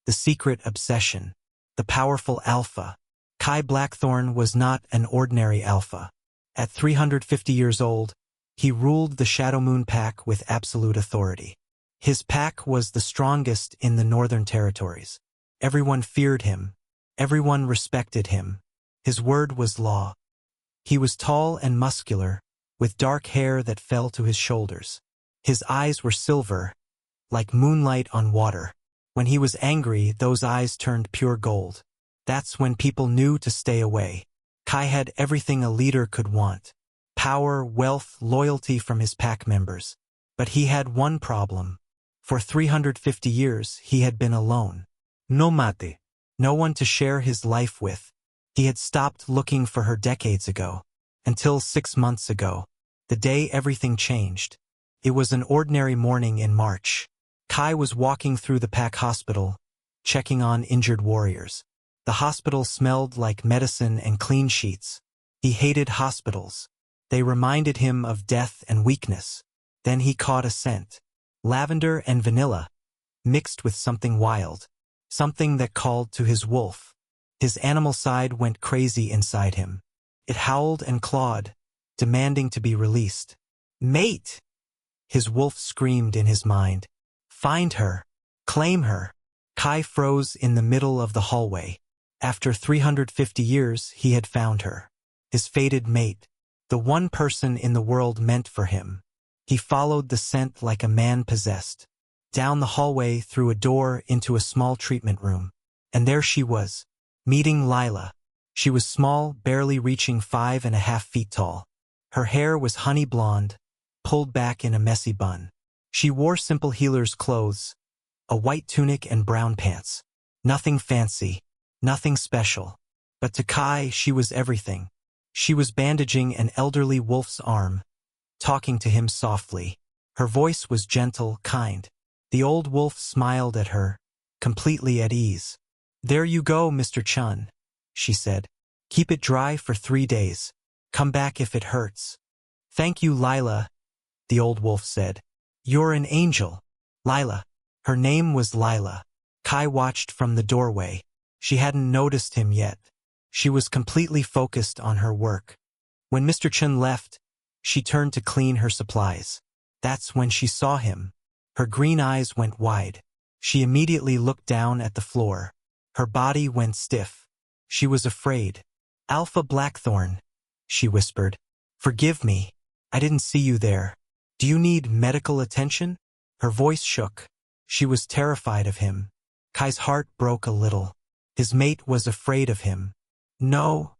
the secret obsession, the powerful alpha. Kai Blackthorne was not an ordinary alpha. At 350 years old, he ruled the Shadow Moon Pack with absolute authority. His pack was the strongest in the Northern Territories. Everyone feared him. Everyone respected him. His word was law. He was tall and muscular, with dark hair that fell to his shoulders. His eyes were silver, like moonlight on water. When he was angry, those eyes turned pure gold. That's when people knew to stay away. Kai had everything a leader could want: power, wealth, loyalty from his pack members. But he had one problem. For 350 years, he had been alone. No mate. No one to share his life with. He had stopped looking for her decades ago. Until 6 months ago. The day everything changed. It was an ordinary morning in March. Kai was walking through the pack hospital, checking on injured warriors. The hospital smelled like medicine and clean sheets. He hated hospitals. They reminded him of death and weakness. Then he caught a scent. Lavender and vanilla, mixed with something wild. Something that called to his wolf. His animal side went crazy inside him. It howled and clawed, demanding to be released. Mate! His wolf screamed in his mind. Find her. Claim her. Kai froze in the middle of the hallway. After 350 years, he had found her. His fated mate. The one person in the world meant for him. He followed the scent like a man possessed. Down the hallway, through a door, into a small treatment room. And there she was, meeting Lila. She was small, barely reaching 5.5 feet tall. Her hair was honey blonde, pulled back in a messy bun. She wore simple healer's clothes, a white tunic and brown pants. Nothing fancy, nothing special. But to Kai, she was everything. She was bandaging an elderly wolf's arm, talking to him softly. Her voice was gentle, kind. The old wolf smiled at her, completely at ease. There you go, Mr. Chun, she said. Keep it dry for 3 days. Come back if it hurts. Thank you, Lila, the old wolf said. You're an angel. Lila. Her name was Lila. Kai watched from the doorway. She hadn't noticed him yet. She was completely focused on her work. When Mr. Chun left, she turned to clean her supplies. That's when she saw him. Her green eyes went wide. She immediately looked down at the floor. Her body went stiff. She was afraid. Alpha Blackthorne, she whispered. Forgive me. I didn't see you there. Do you need medical attention? Her voice shook. She was terrified of him. Kai's heart broke a little. His mate was afraid of him. No,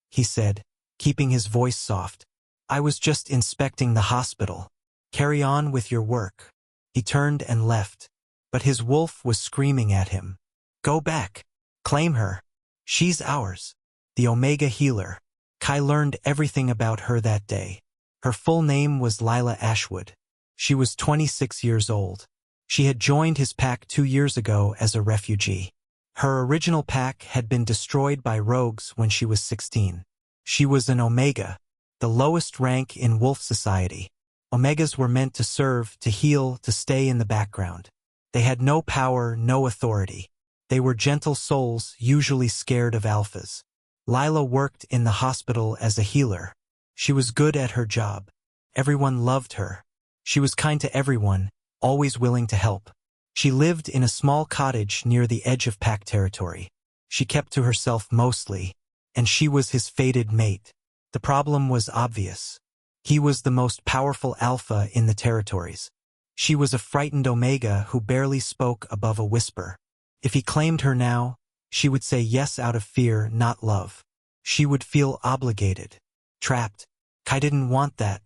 he said, keeping his voice soft. I was just inspecting the hospital. Carry on with your work. He turned and left. But his wolf was screaming at him. Go back. Claim her. She's ours. The Omega Healer. Kai learned everything about her that day. Her full name was Lila Ashwood. She was 26 years old. She had joined his pack 2 years ago as a refugee. Her original pack had been destroyed by rogues when she was 16. She was an Omega, the lowest rank in wolf society. Omegas were meant to serve, to heal, to stay in the background. They had no power, no authority. They were gentle souls, usually scared of alphas. Lila worked in the hospital as a healer. She was good at her job. Everyone loved her. She was kind to everyone, always willing to help. She lived in a small cottage near the edge of pack territory. She kept to herself mostly, and she was his fated mate. The problem was obvious. He was the most powerful alpha in the territories. She was a frightened Omega who barely spoke above a whisper. If he claimed her now, she would say yes out of fear, not love. She would feel obligated, trapped. Kai didn't want that.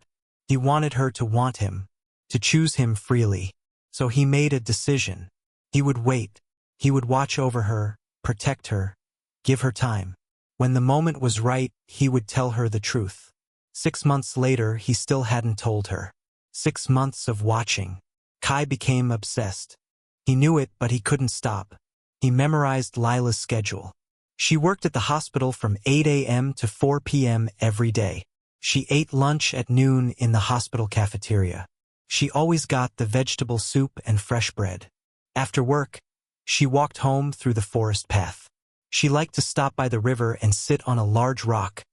He wanted her to want him, to choose him freely. So he made a decision. He would wait. He would watch over her, protect her, give her time. When the moment was right, he would tell her the truth. 6 months later, he still hadn't told her. 6 months of watching. Kai became obsessed. He knew it, but he couldn't stop. He memorized Lila's schedule. She worked at the hospital from 8 a.m. to 4 p.m. every day. She ate lunch at noon in the hospital cafeteria. She always got the vegetable soup and fresh bread. After work, She walked home through the forest path. She liked to stop by the river and sit on a large rock,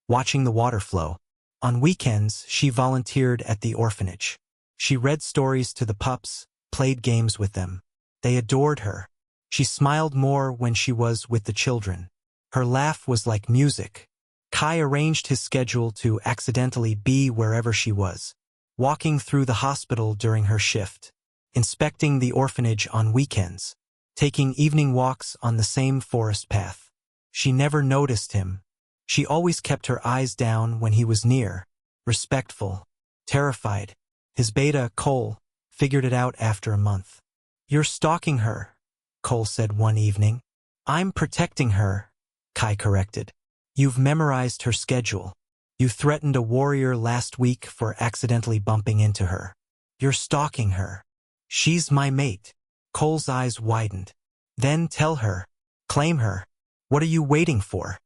watching the water flow. On weekends, she volunteered at the orphanage. She read stories to the pups, played games with them. They adored her. She smiled more when she was with the children. Her laugh was like music. Kai arranged his schedule to accidentally be wherever she was, walking through the hospital during her shift, inspecting the orphanage on weekends, taking evening walks on the same forest path. She never noticed him. She always kept her eyes down when he was near, respectful, terrified. His beta, Cole, figured it out after a month. "You're stalking her," Cole said one evening. "I'm protecting her," Kai corrected. "You've memorized her schedule. You threatened a warrior last week for accidentally bumping into her. You're stalking her. She's my mate." Cole's eyes widened. "Then tell her. Claim her. What are you waiting for?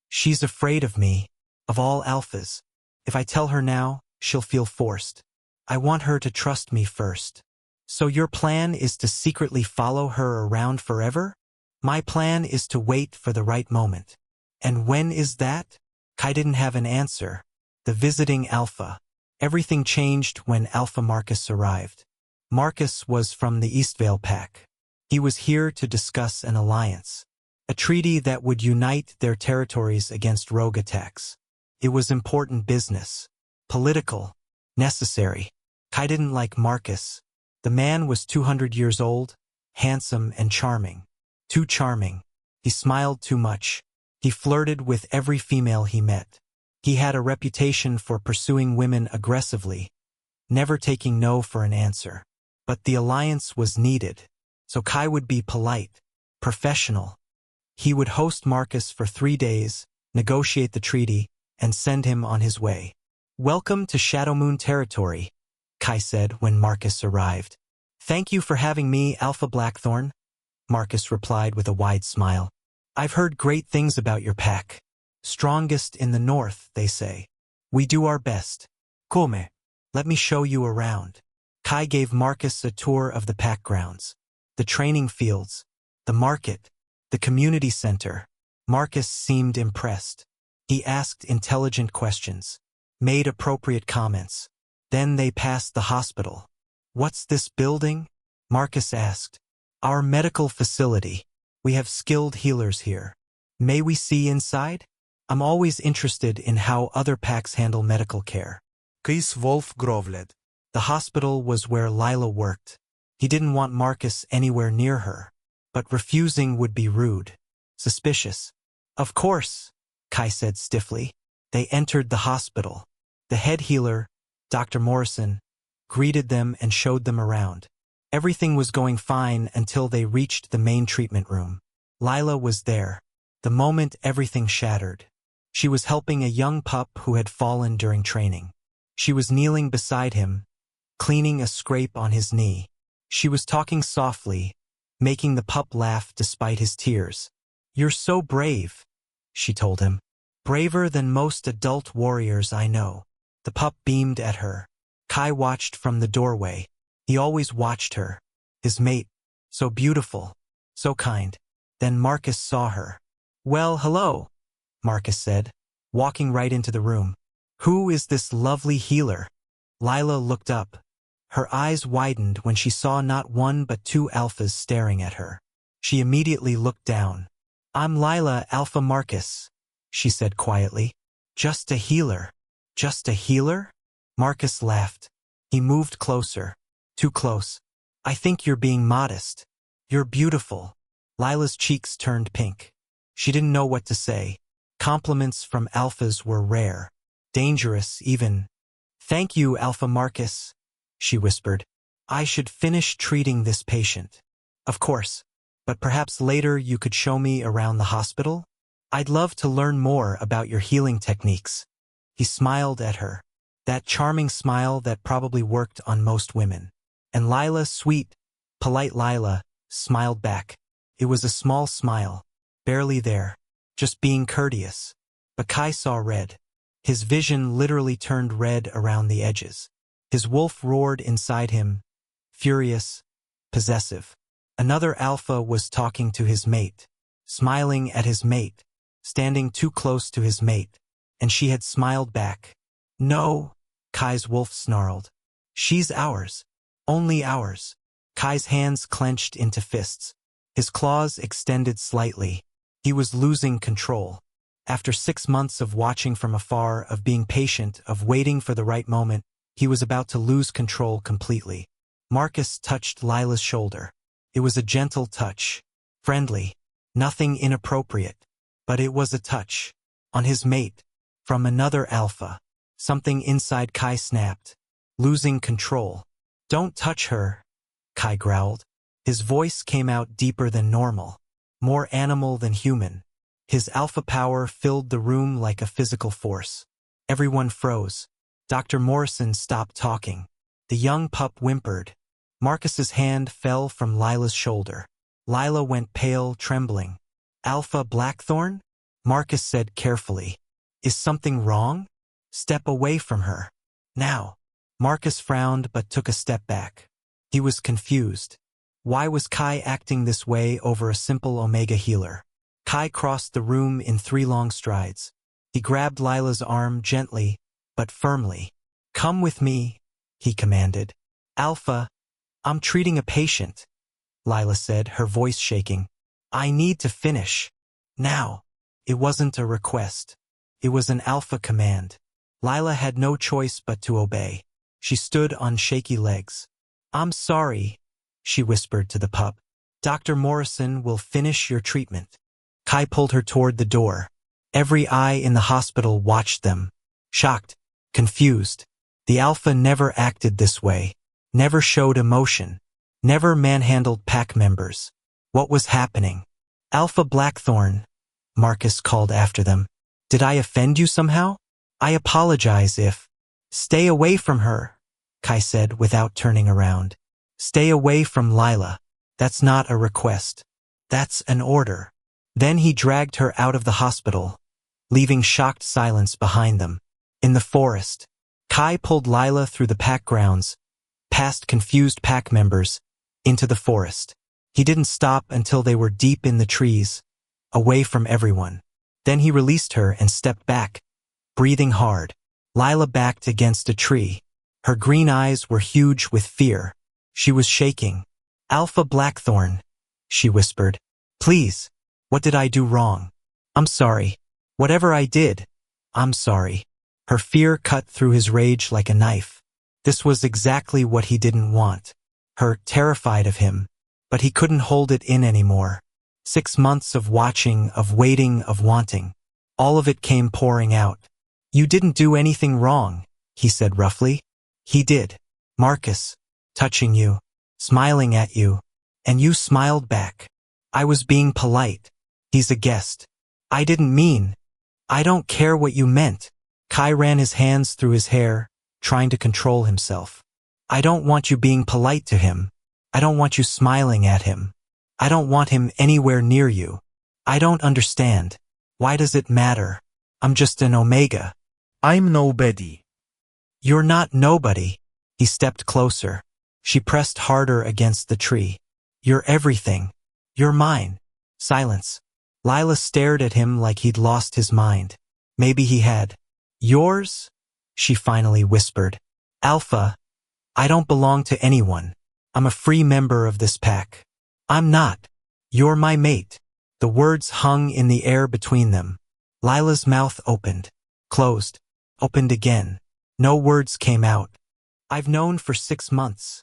She's afraid of me, of all alphas. If I tell her now, she'll feel forced. I want her to trust me first." "So your plan is to secretly follow her around forever?" "My plan is to wait for the right moment." "And when is that?" Kai didn't have an answer. The visiting Alpha. Everything changed when Alpha Marcus arrived. Marcus was from the Eastvale Pack. He was here to discuss an alliance, a treaty that would unite their territories against rogue attacks. It was important business, political, necessary. Kai didn't like Marcus. The man was 200 years old, handsome and charming. Too charming. He smiled too much. He flirted with every female he met. He had a reputation for pursuing women aggressively, never taking no for an answer. But the alliance was needed, so Kai would be polite, professional. He would host Marcus for 3 days, negotiate the treaty, and send him on his way. "Welcome to Shadow Moon territory," Kai said when Marcus arrived. "Thank you for having me, Alpha Blackthorn," Marcus replied with a wide smile. "I've heard great things about your pack. Strongest in the north, they say. We do our best. Come, let me show you around." Kai gave Marcus a tour of the pack grounds, the training fields, the market, the community center. Marcus seemed impressed. He asked intelligent questions, made appropriate comments. Then they passed the hospital. "What's this building?" Marcus asked. "Our medical facility. We have skilled healers here. May we see inside? I'm always interested in how other packs handle medical care." Wolf grovled. The hospital was where Lila worked. He didn't want Marcus anywhere near her, but refusing would be rude, suspicious. "Of course," Kai said stiffly. They entered the hospital. The head healer, Dr. Morrison, greeted them and showed them around. Everything was going fine until they reached the main treatment room. Lila was there. The moment everything shattered. She was helping a young pup who had fallen during training. She was kneeling beside him, cleaning a scrape on his knee. She was talking softly, making the pup laugh despite his tears. "You're so brave," she told him. "Braver than most adult warriors I know." The pup beamed at her. Kai watched from the doorway. He always watched her. His mate. So beautiful. So kind. Then Marcus saw her. "Well, hello," Marcus said, walking right into the room. "Who is this lovely healer?" Lila looked up. Her eyes widened when she saw not one but 2 alphas staring at her. She immediately looked down. "I'm Lila Alpha Marcus," she said quietly. "Just a healer." "Just a healer?" Marcus laughed. He moved closer. Too close. "I think you're being modest. You're beautiful." Lila's cheeks turned pink. She didn't know what to say. Compliments from alphas were rare. Dangerous, even. "Thank you, Alpha Marcus," she whispered. "I should finish treating this patient." "Of course. But perhaps later you could show me around the hospital? I'd love to learn more about your healing techniques." He smiled at her. That charming smile that probably worked on most women. And Lila, sweet, polite Lila, smiled back. It was a small smile, barely there, just being courteous. But Kai saw red. His vision literally turned red around the edges. His wolf roared inside him, furious, possessive. Another alpha was talking to his mate, smiling at his mate, standing too close to his mate, and she had smiled back. No, Kai's wolf snarled. She's ours. Only ours. Kai's hands clenched into fists. His claws extended slightly. He was losing control. After 6 months of watching from afar, of being patient, of waiting for the right moment, he was about to lose control completely. Marcus touched Lila's shoulder. It was a gentle touch. Friendly. Nothing inappropriate. But it was a touch. On his mate. From another alpha. Something inside Kai snapped. Losing control. Don't touch her, Kai growled. His voice came out deeper than normal. More animal than human. His alpha power filled the room like a physical force. Everyone froze. Dr. Morrison stopped talking. The young pup whimpered. Marcus's hand fell from Lila's shoulder. Lila went pale, trembling. Alpha Blackthorn? Marcus said carefully. Is something wrong? Step away from her. Now. Marcus frowned but took a step back. He was confused. Why was Kai acting this way over a simple Omega healer? Kai crossed the room in 3 long strides. He grabbed Lila's arm gently, but firmly. Come with me, he commanded. Alpha, I'm treating a patient, Lila said, her voice shaking. I need to finish. Now. It wasn't a request. It was an alpha command. Lila had no choice but to obey. She stood on shaky legs. I'm sorry, she whispered to the pup. Dr. Morrison will finish your treatment. Kai pulled her toward the door. Every eye in the hospital watched them. Shocked, confused. The alpha never acted this way. Never showed emotion. Never manhandled pack members. What was happening? Alpha Blackthorn, Marcus called after them. Did I offend you somehow? I apologize if... Stay away from her, Kai said without turning around. Stay away from Lila. That's not a request. That's an order. Then he dragged her out of the hospital, leaving shocked silence behind them. In the forest, Kai pulled Lila through the pack grounds, past confused pack members, into the forest. He didn't stop until they were deep in the trees, away from everyone. Then he released her and stepped back, breathing hard. Lila backed against a tree. Her green eyes were huge with fear. She was shaking. Alpha Blackthorn, she whispered. Please, what did I do wrong? I'm sorry. Whatever I did, I'm sorry. Her fear cut through his rage like a knife. This was exactly what he didn't want. Her terrified of him. But he couldn't hold it in anymore. 6 months of watching, of waiting, of wanting. All of it came pouring out. You didn't do anything wrong, he said roughly. He did. Marcus, touching you, smiling at you, and you smiled back. I was being polite. He's a guest. I didn't mean. I don't care what you meant. Kai ran his hands through his hair, trying to control himself. I don't want you being polite to him. I don't want you smiling at him. I don't want him anywhere near you. I don't understand. Why does it matter? I'm just an Omega. I'm nobody. You're not nobody. He stepped closer. She pressed harder against the tree. You're everything. You're mine. Silence. Lila stared at him like he'd lost his mind. Maybe he had. Yours? She finally whispered. Alpha, I don't belong to anyone. I'm a free member of this pack. I'm not. You're my mate. The words hung in the air between them. Lila's mouth opened, closed, opened again. No words came out. I've known for 6 months,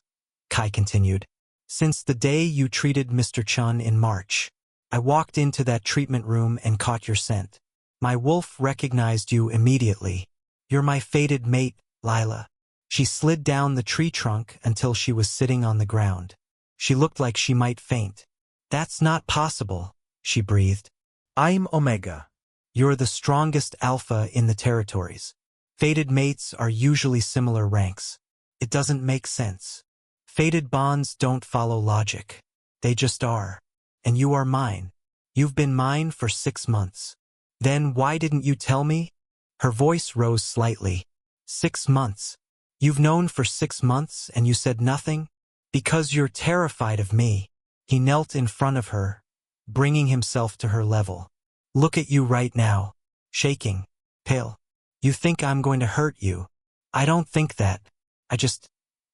Kai continued. Since the day you treated Mr. Chun in March. I walked into that treatment room and caught your scent. My wolf recognized you immediately. You're my fated mate, Lila. She slid down the tree trunk until she was sitting on the ground. She looked like she might faint. That's not possible, she breathed. I'm Omega. You're the strongest alpha in the territories. Fated mates are usually similar ranks. It doesn't make sense. Fated bonds don't follow logic. They just are. And you are mine. You've been mine for 6 months. Then why didn't you tell me? Her voice rose slightly. 6 months. You've known for 6 months and you said nothing? Because you're terrified of me. He knelt in front of her, bringing himself to her level. Look at you right now. Shaking. Pale. You think I'm going to hurt you. I don't think that.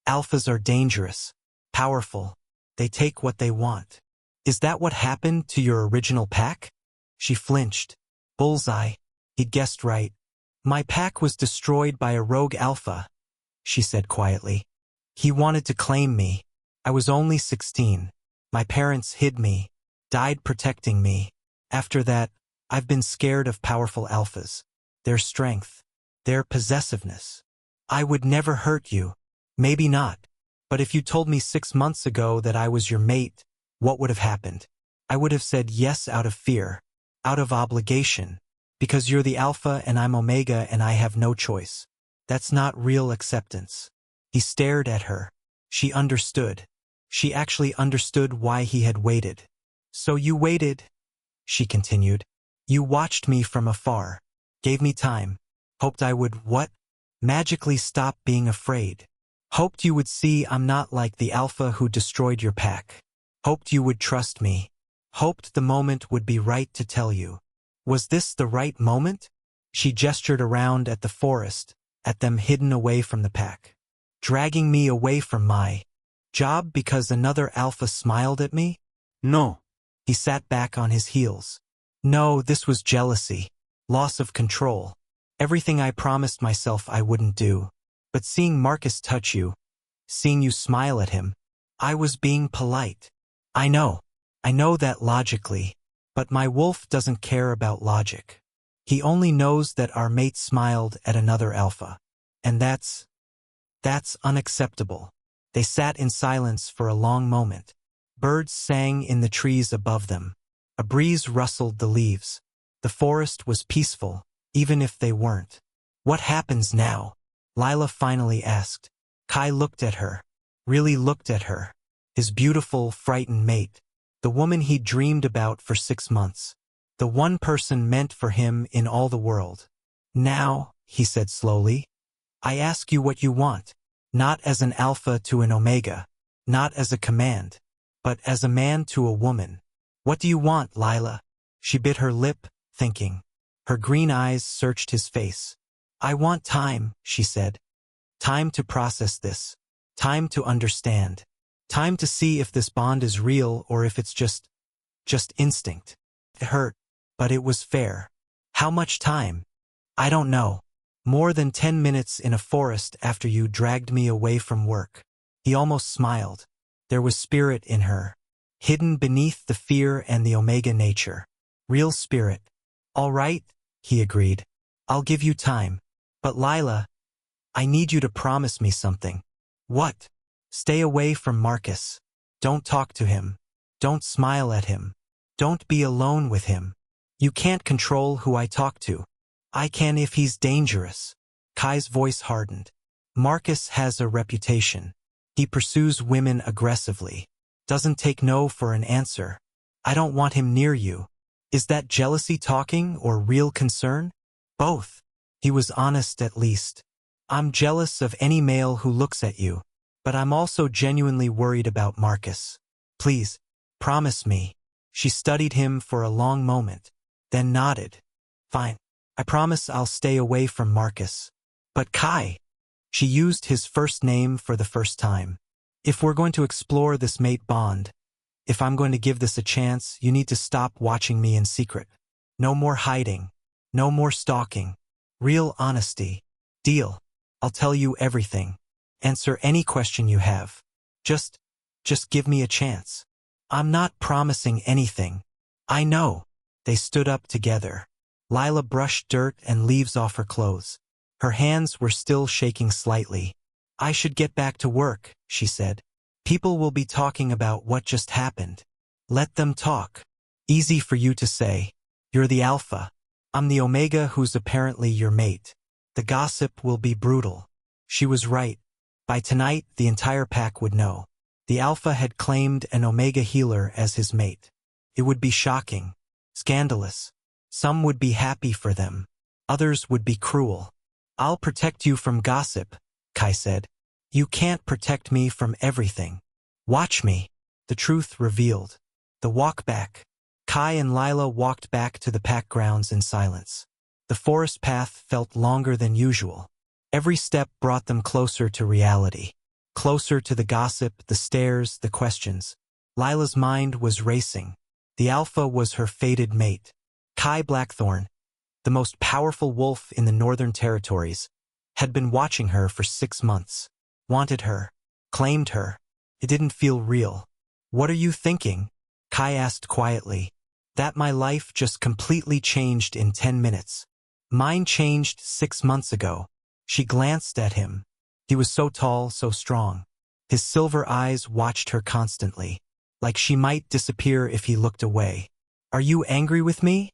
Alphas are dangerous. Powerful. They take what they want. Is that what happened to your original pack? She flinched. Bullseye. He'd guessed right. My pack was destroyed by a rogue alpha, she said quietly. He wanted to claim me. I was only 16. My parents hid me, died protecting me. After that, I've been scared of powerful alphas. Their strength, their possessiveness. I would never hurt you. Maybe not. But if you told me 6 months ago that I was your mate, what would have happened? I would have said yes out of fear, out of obligation, because you're the alpha and I'm omega and I have no choice. That's not real acceptance. He stared at her. She understood. She actually understood why he had waited. So you waited, she continued. You watched me from afar, gave me time, hoped I would what? Magically stop being afraid. Hoped you would see I'm not like the alpha who destroyed your pack. Hoped you would trust me. Hoped the moment would be right to tell you. Was this the right moment? She gestured around at the forest, at them hidden away from the pack. Dragging me away from my job because another alpha smiled at me? No. He sat back on his heels. No, this was jealousy. Loss of control. Everything I promised myself I wouldn't do. But seeing Marcus touch you, seeing you smile at him, I was being polite. I know that logically, but my wolf doesn't care about logic. He only knows that our mate smiled at another alpha. And that's unacceptable. They sat in silence for a long moment. Birds sang in the trees above them. A breeze rustled the leaves. The forest was peaceful, even if they weren't. What happens now? Lila finally asked. Kai looked at her. Really looked at her. His beautiful, frightened mate. The woman he dreamed about for 6 months. The one person meant for him in all the world. Now, he said slowly, I ask you what you want. Not as an alpha to an omega. Not as a command. But as a man to a woman. What do you want, Lila? She bit her lip, thinking. Her green eyes searched his face. I want time, she said. Time to process this. Time to understand. Time to see if this bond is real or if it's just instinct. It hurt, but it was fair. How much time? I don't know. More than 10 minutes in a forest after you dragged me away from work. He almost smiled. There was spirit in her, hidden beneath the fear and the omega nature. Real spirit. All right, he agreed. I'll give you time. But Lila, I need you to promise me something. What? Stay away from Marcus. Don't talk to him. Don't smile at him. Don't be alone with him. You can't control who I talk to. I can if he's dangerous. Kai's voice hardened. Marcus has a reputation. He pursues women aggressively. Doesn't take no for an answer. I don't want him near you. Is that jealousy talking or real concern? Both. He was honest at least. I'm jealous of any male who looks at you. But I'm also genuinely worried about Marcus. Please, promise me. She studied him for a long moment, then nodded. Fine. I promise I'll stay away from Marcus. But Kai. She used his first name for the first time. If we're going to explore this mate bond, if I'm going to give this a chance, you need to stop watching me in secret. No more hiding. No more stalking. Real honesty. Deal. I'll tell you everything. Answer any question you have. Just give me a chance. I'm not promising anything. I know. They stood up together. Lila brushed dirt and leaves off her clothes. Her hands were still shaking slightly. I should get back to work, she said. People will be talking about what just happened. Let them talk. Easy for you to say. You're the alpha. I'm the omega who's apparently your mate. The gossip will be brutal. She was right. By tonight, the entire pack would know. The alpha had claimed an omega healer as his mate. It would be shocking. Scandalous. Some would be happy for them. Others would be cruel. I'll protect you from gossip, Kai said. You can't protect me from everything. Watch me. The truth revealed. The walk back. Kai and Lila walked back to the pack grounds in silence. The forest path felt longer than usual. Every step brought them closer to reality. Closer to the gossip, the stares, the questions. Lila's mind was racing. The alpha was her fated mate. Kai Blackthorn, the most powerful wolf in the Northern Territories, had been watching her for 6 months. Wanted her. Claimed her. It didn't feel real. "What are you thinking?" Kai asked quietly. "That my life just completely changed in 10 minutes. Mine changed 6 months ago." She glanced at him. He was so tall, so strong. His silver eyes watched her constantly, like she might disappear if he looked away. "Are you angry with me?"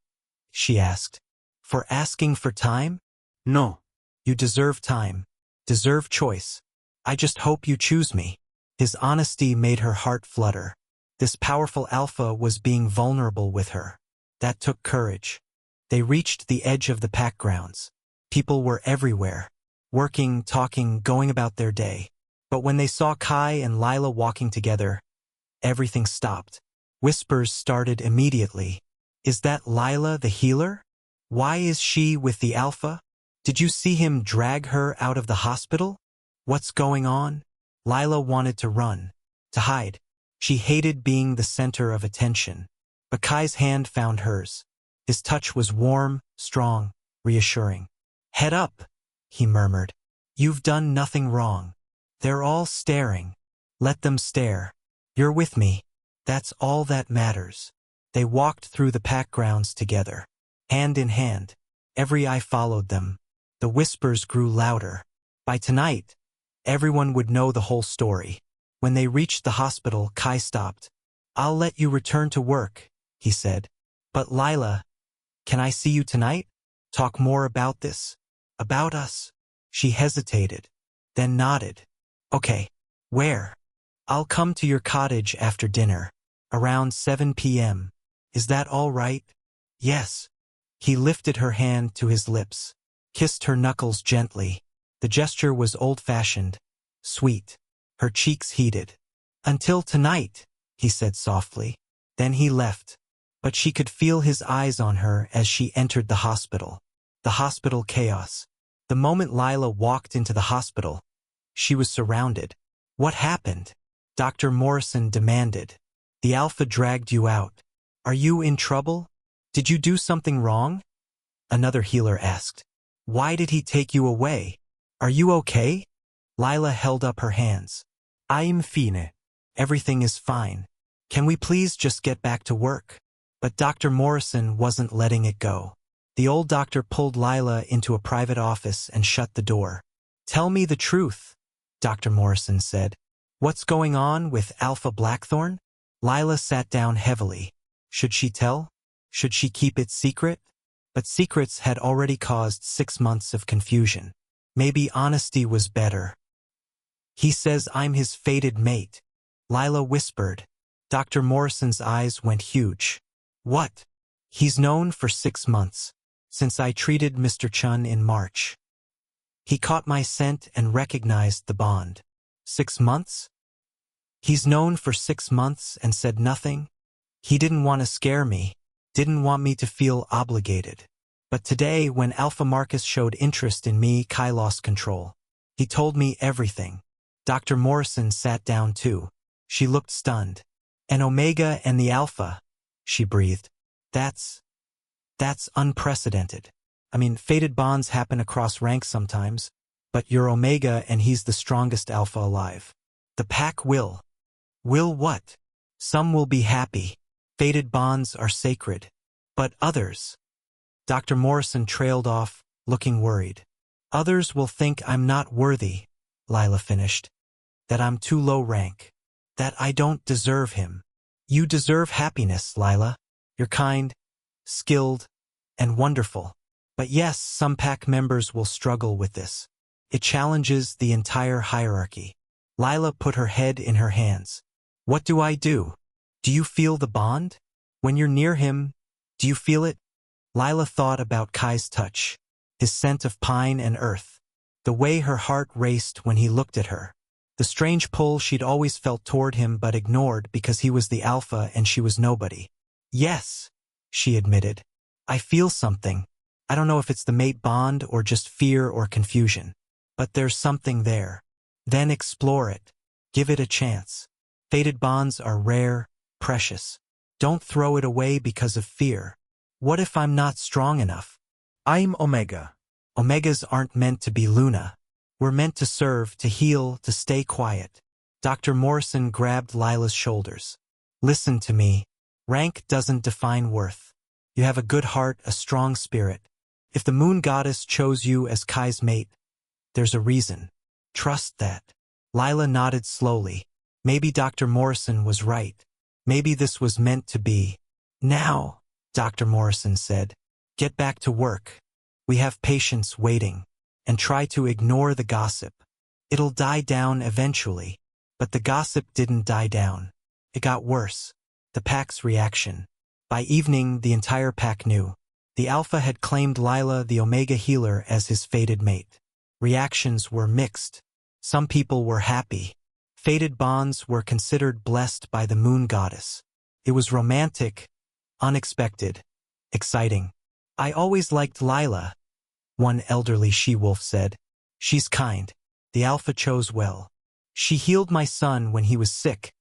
she asked. "For asking for time?" No. "You deserve time. Deserve choice. I just hope you choose me." His honesty made her heart flutter. This powerful alpha was being vulnerable with her. That took courage. They reached the edge of the pack grounds. People were everywhere, working, talking, going about their day. But when they saw Kai and Lila walking together, everything stopped. Whispers started immediately. "Is that Lila the healer? Why is she with the alpha? Did you see him drag her out of the hospital? What's going on?" Lila wanted to run, to hide. She hated being the center of attention. But Kai's hand found hers. His touch was warm, strong, reassuring. "Head up," he murmured. "You've done nothing wrong. They're all staring. Let them stare. You're with me. That's all that matters." They walked through the pack grounds together, hand in hand. Every eye followed them. The whispers grew louder. By tonight, everyone would know the whole story. When they reached the hospital, Kai stopped. "I'll let you return to work," he said. "But Lila, can I see you tonight? Talk more about this? About us?" She hesitated, then nodded. "Okay. Where?" "I'll come to your cottage after dinner, around 7 p.m. Is that all right?" "Yes." He lifted her hand to his lips, kissed her knuckles gently. The gesture was old-fashioned, sweet. Her cheeks heated. "Until tonight," he said softly. Then he left. But she could feel his eyes on her as she entered the hospital. The hospital chaos. The moment Lila walked into the hospital, she was surrounded. "What happened?" Dr. Morrison demanded. "The alpha dragged you out. Are you in trouble? Did you do something wrong?" Another healer asked. "Why did he take you away? Are you okay?" Lila held up her hands. "I'm fine. Everything is fine. Can we please just get back to work?" But Dr. Morrison wasn't letting it go. The old doctor pulled Lila into a private office and shut the door. "Tell me the truth," Dr. Morrison said. "What's going on with Alpha Blackthorn?" Lila sat down heavily. Should she tell? Should she keep it secret? But secrets had already caused 6 months of confusion. Maybe honesty was better. "He says I'm his fated mate," Lila whispered. Dr. Morrison's eyes went huge. "What?" "He's known for 6 months, since I treated Mr. Chun in March. He caught my scent and recognized the bond." 6 months? He's known for 6 months and said nothing? He didn't want to scare me, didn't want me to feel obligated. But today, when Alpha Marcus showed interest in me, Kai lost control. He told me everything. Dr. Morrison sat down too. She looked stunned. "An Omega and the Alpha," she breathed. That's unprecedented. I mean, fated bonds happen across ranks sometimes, but you're Omega and he's the strongest Alpha alive. The pack will. Will what? Some will be happy. Fated bonds are sacred. But others. Dr. Morrison trailed off, looking worried. "Others will think I'm not worthy," Lila finished. "That I'm too low rank. That I don't deserve him." "You deserve happiness, Lila. You're kind, skilled, and wonderful. But yes, some pack members will struggle with this. It challenges the entire hierarchy." Lila put her head in her hands. "What do I do? Do you feel the bond? When you're near him, do you feel it?" Lila thought about Kai's touch, his scent of pine and earth, the way her heart raced when he looked at her. The strange pull she'd always felt toward him but ignored because he was the alpha and she was nobody. Yes, she admitted. I feel something. I don't know if it's the mate bond or just fear or confusion. But there's something there. Then explore it. Give it a chance. Fated bonds are rare, precious. Don't throw it away because of fear. What if I'm not strong enough? I'm Omega. Omegas aren't meant to be Luna. We're meant to serve, to heal, to stay quiet. Dr. Morrison grabbed Lila's shoulders. Listen to me. Rank doesn't define worth. You have a good heart, a strong spirit. If the moon goddess chose you as Kai's mate, there's a reason. Trust that. Lila nodded slowly. Maybe Dr. Morrison was right. Maybe this was meant to be. Now, Dr. Morrison said, get back to work. We have patients waiting. And try to ignore the gossip. It'll die down eventually. But the gossip didn't die down. It got worse. The pack's reaction. By evening, the entire pack knew. The Alpha had claimed Lila, the Omega healer, as his fated mate. Reactions were mixed. Some people were happy. Fated bonds were considered blessed by the moon goddess. It was romantic, unexpected, exciting. I always liked Lila, one elderly she-wolf said. She's kind. The Alpha chose well. She healed my son when he was sick,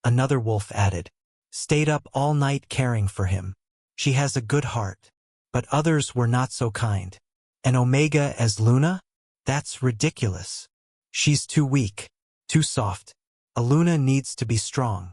another wolf added. Stayed up all night caring for him. She has a good heart. But others were not so kind. An Omega as Luna? That's ridiculous. She's too weak, too soft. A Luna needs to be strong.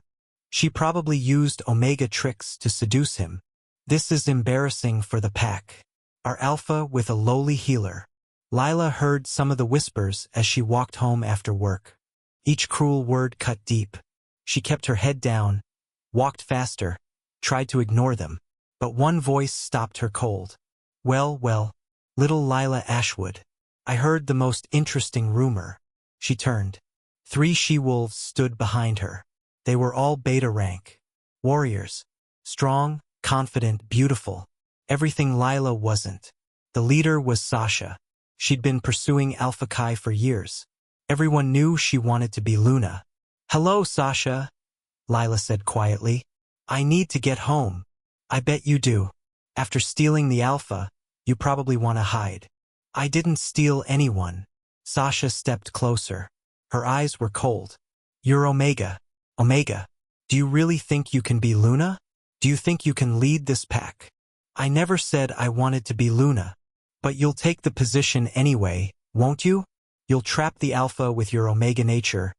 She probably used Omega tricks to seduce him. This is embarrassing for the pack. Our Alpha with a lowly healer. Lila heard some of the whispers as she walked home after work. Each cruel word cut deep. She kept her head down, walked faster, tried to ignore them. But one voice stopped her cold. Well, little Lila Ashwood. I heard the most interesting rumor. She turned. 3 she-wolves stood behind her. They were all beta rank. Warriors. Strong, confident, beautiful. Everything Lila wasn't. The leader was Sasha. She'd been pursuing Alpha Kai for years. Everyone knew she wanted to be Luna. Hello, Sasha, Lila said quietly. I need to get home. I bet you do. After stealing the Alpha, you probably want to hide. I didn't steal anyone. Sasha stepped closer. Her eyes were cold. You're Omega. Omega. Do you really think you can be Luna? Do you think you can lead this pack? I never said I wanted to be Luna. But you'll take the position anyway, won't you? You'll trap the Alpha with your Omega nature.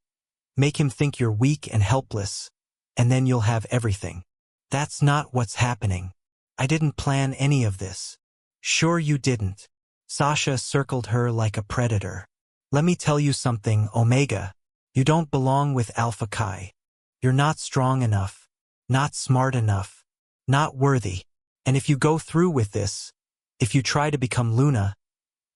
Make him think you're weak and helpless. And then you'll have everything. That's not what's happening. I didn't plan any of this. Sure you didn't. Sasha circled her like a predator. Let me tell you something, Omega. You don't belong with Alpha Kai. You're not strong enough. Not smart enough. Not worthy. And if you go through with this, if you try to become Luna,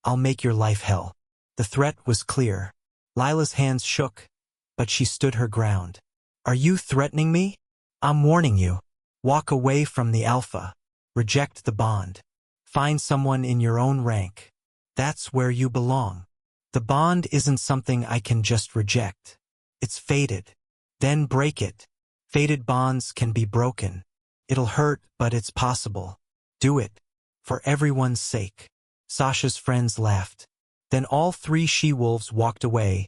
I'll make your life hell. The threat was clear. Lila's hands shook, but she stood her ground. Are you threatening me? I'm warning you. Walk away from the Alpha. Reject the bond. Find someone in your own rank. That's where you belong. The bond isn't something I can just reject. It's fated. Then break it. Fated bonds can be broken. It'll hurt, but it's possible. Do it. For everyone's sake. Sasha's friends laughed. Then all 3 she-wolves walked away,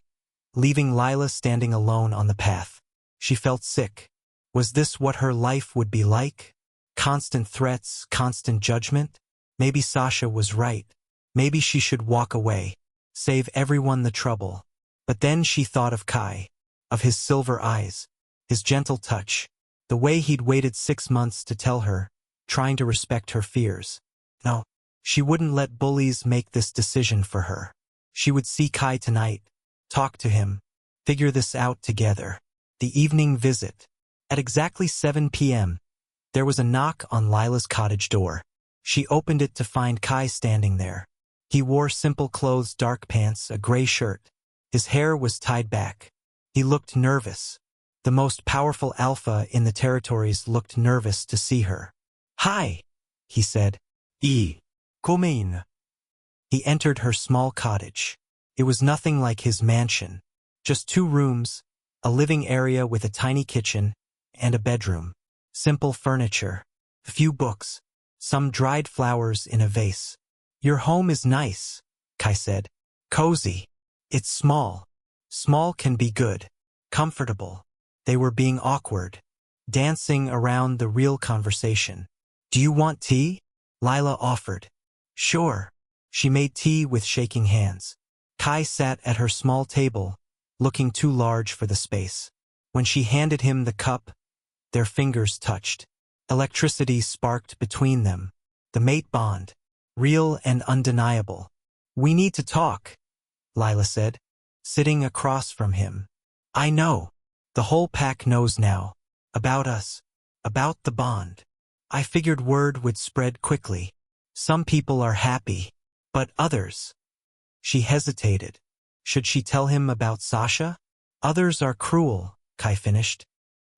leaving Lila standing alone on the path. She felt sick. Was this what her life would be like? Constant threats, constant judgment? Maybe Sasha was right. Maybe she should walk away. Save everyone the trouble. But then she thought of Kai. Of his silver eyes. His gentle touch. The way he'd waited 6 months to tell her, trying to respect her fears. No, she wouldn't let bullies make this decision for her. She would see Kai tonight. Talk to him. Figure this out together. The evening visit. At exactly 7 p.m., there was a knock on Lila's cottage door. She opened it to find Kai standing there. He wore simple clothes, dark pants, a gray shirt. His hair was tied back. He looked nervous. The most powerful Alpha in the territories looked nervous to see her. Hi, he said. Come in. He entered her small cottage. It was nothing like his mansion. Just 2 rooms, a living area with a tiny kitchen, and a bedroom. Simple furniture. A few books. Some dried flowers in a vase. Your home is nice, Kai said. Cozy. It's small. Small can be good. Comfortable. They were being awkward. Dancing around the real conversation. Do you want tea? Lila offered. Sure. She made tea with shaking hands. Kai sat at her small table, looking too large for the space. When she handed him the cup, their fingers touched. Electricity sparked between them. The mate bond. Real and undeniable. We need to talk, Lila said, sitting across from him. I know. The whole pack knows now. About us. About the bond. I figured word would spread quickly. Some people are happy, but others. She hesitated. Should she tell him about Sasha? Others are cruel, Kai finished.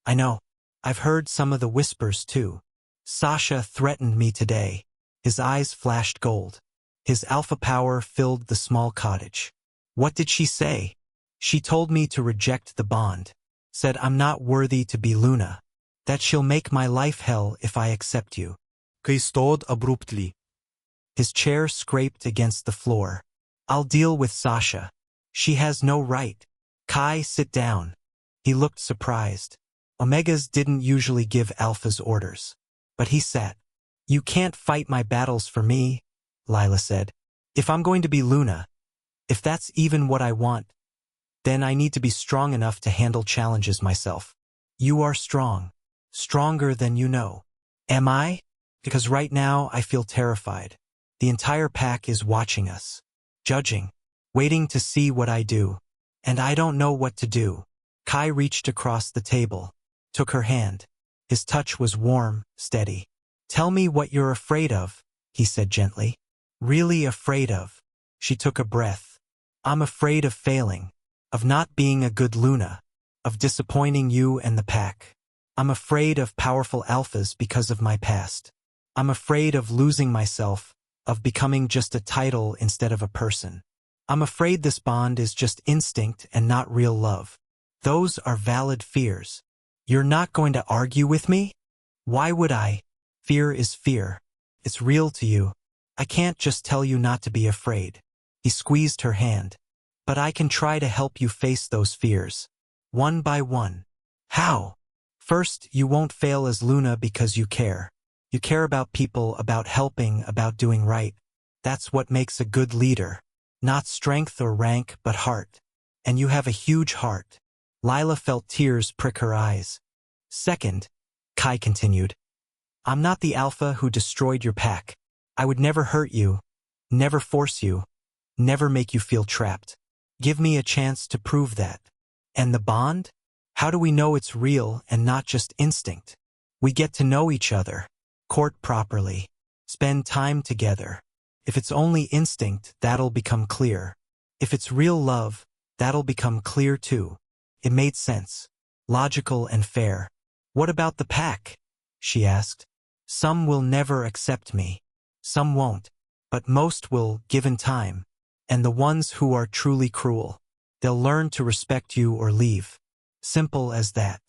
I know. I've heard some of the whispers too. Sasha threatened me today. His eyes flashed gold. His alpha power filled the small cottage. What did she say? She told me to reject the bond. Said I'm not worthy to be Luna. That she'll make my life hell if I accept you. Kai stood abruptly. His chair scraped against the floor. I'll deal with Sasha. She has no right. Kai, sit down. He looked surprised. Omegas didn't usually give alphas orders. But he sat. You can't fight my battles for me, Lila said. If I'm going to be Luna, if that's even what I want, then I need to be strong enough to handle challenges myself. You are strong. Stronger than you know. Am I? Because right now I feel terrified. The entire pack is watching us. Judging. Waiting to see what I do. And I don't know what to do. Kai reached across the table. Took her hand. His touch was warm, steady. Tell me what you're afraid of, he said gently. Really afraid of. She took a breath. I'm afraid of failing. Of not being a good Luna. Of disappointing you and the pack. I'm afraid of powerful alphas because of my past. I'm afraid of losing myself, of becoming just a title instead of a person. I'm afraid this bond is just instinct and not real love. Those are valid fears. You're not going to argue with me? Why would I? Fear is fear. It's real to you. I can't just tell you not to be afraid. He squeezed her hand. But I can try to help you face those fears. One by one. How? First, you won't fail as Luna because you care. You care about people, about helping, about doing right. That's what makes a good leader. Not strength or rank, but heart. And you have a huge heart. Lila felt tears prick her eyes. Second, Kai continued, I'm not the alpha who destroyed your pack. I would never hurt you, never force you, never make you feel trapped. Give me a chance to prove that. And the bond? How do we know it's real and not just instinct? We get to know each other, court properly, spend time together. If it's only instinct, that'll become clear. If it's real love, that'll become clear too. It made sense, logical and fair. What about the pack? She asked. Some will never accept me. Some won't. But most will, given time. And the ones who are truly cruel, they'll learn to respect you or leave. Simple as that.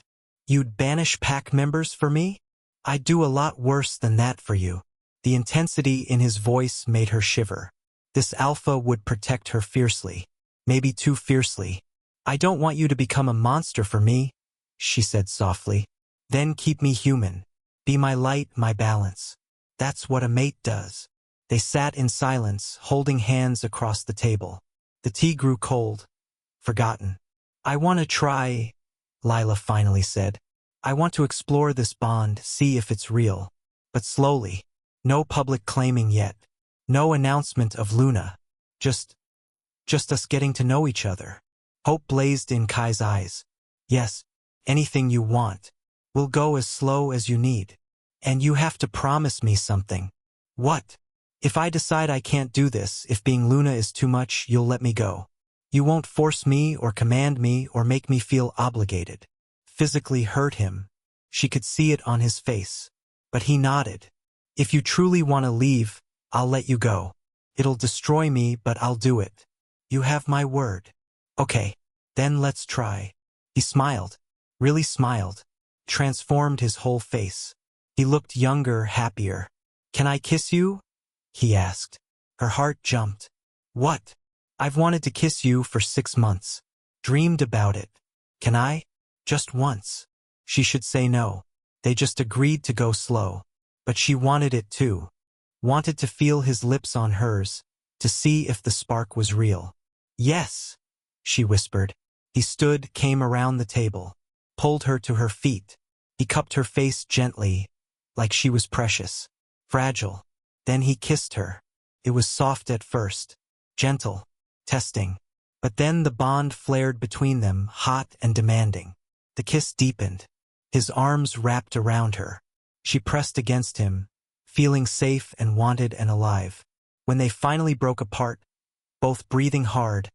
You'd banish pack members for me? I'd do a lot worse than that for you. The intensity in his voice made her shiver. This alpha would protect her fiercely. Maybe too fiercely. I don't want you to become a monster for me, she said softly. Then keep me human. Be my light, my balance. That's what a mate does. They sat in silence, holding hands across the table. The tea grew cold. Forgotten. I want to try, Lila finally said. I want to explore this bond, see if it's real. But slowly. No public claiming yet. No announcement of Luna. Just us getting to know each other. Hope blazed in Kai's eyes. Yes, anything you want. We'll go as slow as you need. And you have to promise me something. What? If I decide I can't do this, if being Luna is too much, you'll let me go. You won't force me or command me or make me feel obligated. Physically hurt him. She could see it on his face. But he nodded. If you truly want to leave, I'll let you go. It'll destroy me, but I'll do it. You have my word. Okay, Then let's try. He smiled. Really smiled. Transformed his whole face. He looked younger, happier. Can I kiss you? He asked. Her heart jumped. What? I've wanted to kiss you for 6 months. Dreamed about it. Can I? Just once. She should say no. They just agreed to go slow. But she wanted it too. Wanted to feel his lips on hers, to see if the spark was real. Yes, she whispered. He stood, came around the table, pulled her to her feet. He cupped her face gently, like she was precious, fragile. Then he kissed her. It was soft at first, gentle, testing. But then the bond flared between them, hot and demanding. The kiss deepened. His arms wrapped around her. She pressed against him, feeling safe and wanted and alive. When they finally broke apart, both breathing hard,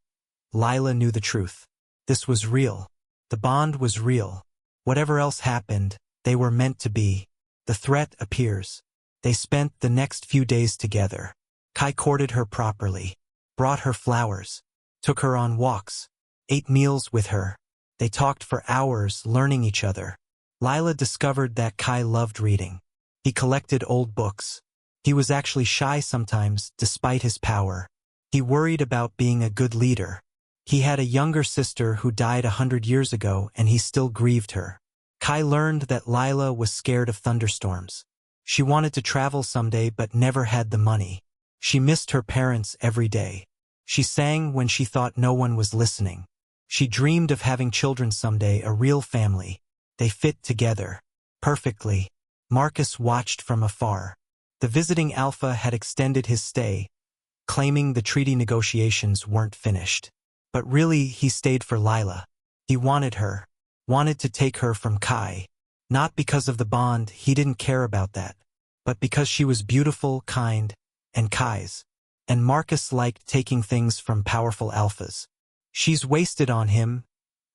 Lila knew the truth. This was real. The bond was real. Whatever else happened, they were meant to be. The threat appears. They spent the next few days together. Kai courted her properly, brought her flowers, took her on walks, ate meals with her. They talked for hours, learning each other. Lila discovered that Kai loved reading. He collected old books. He was actually shy sometimes, despite his power. He worried about being a good leader. He had a younger sister who died 100 years ago, and he still grieved her. Kai learned that Lila was scared of thunderstorms. She wanted to travel someday but never had the money. She missed her parents every day. She sang when she thought no one was listening. She dreamed of having children someday, a real family. They fit together. Perfectly. Marcus watched from afar. The visiting alpha had extended his stay, claiming the treaty negotiations weren't finished. But really, he stayed for Lila. He wanted her. Wanted to take her from Kai. Not because of the bond, he didn't care about that. But because she was beautiful, kind, and Kai's. And Marcus liked taking things from powerful alphas. She's wasted on him,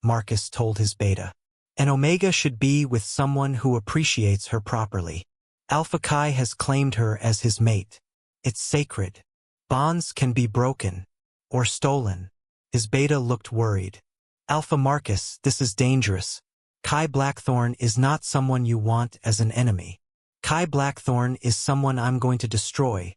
Marcus told his beta. And Omega should be with someone who appreciates her properly. Alpha Kai has claimed her as his mate. It's sacred. Bonds can be broken. Or stolen. His beta looked worried. Alpha Marcus, this is dangerous. Kai Blackthorn is not someone you want as an enemy. Kai Blackthorn is someone I'm going to destroy.